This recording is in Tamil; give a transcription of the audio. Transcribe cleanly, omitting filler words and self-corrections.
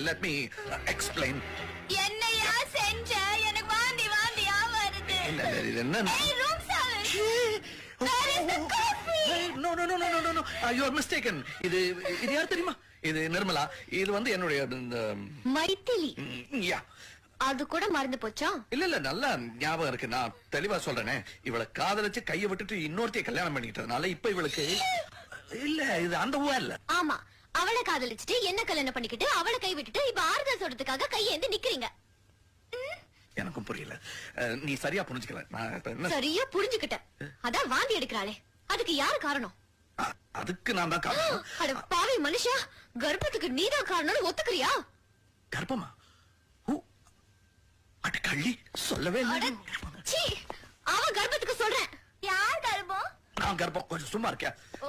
Let me explain. என்னையா செஞ்ச? எனக்கு வாந்தியா வருது. என்ன? Hey, room service. Where is the coffee? No. You are mistaken. இது யார் தெரியுமா? இது நிர்மலா. இது வந்து என்னுடைய மைத்திலி. யா. அது கூட மறந்து போச்சா? இல்ல நல்லா ஞாபகம் இருக்கு. நான் தெளிவா சொல்றேனே, இவளை காதலிச்சு கையை விட்டுட்டு இன்னொருத்தைய கல்யாணம் பண்ணிக்கிட்டதுனால இப்ப இவளுக்கு இல்ல இது அந்த ஊர் இல்ல. ஆமா, அவளை காதலிச்சுட்டு என்ன கல்யாணம் பண்ணிக்கிட்டு அவளை கை விட்டுட்டு இப்ப ஆறுதல் சொல்றதுக்காக கையேந்து நிக்கிறீங்க. எனக்கும் புரியல. நீ சரியா புரிஞ்சுக்கல. நான் சரியா புரிஞ்சுக்கிட்டேன். அதான் வாந்தி எடுக்கிறாளே, அதுக்கு யாரு காரணம்? அதுக்கு நான் தான் காரணம். அட பாவி மனுஷா, கர்ப்பத்துக்கு நீதான் காரணம்னு ஒத்துக்கிறியா? கர்ப்பமா? அட கள்ளி, சொல்லவே இல்லை. அவன் கர்ப்பத்துக்கு சொல்றேன். யார் கர்ப்பம்? நான் கர்ப்பம். கொஞ்சம் சும்மா இருக்கியா?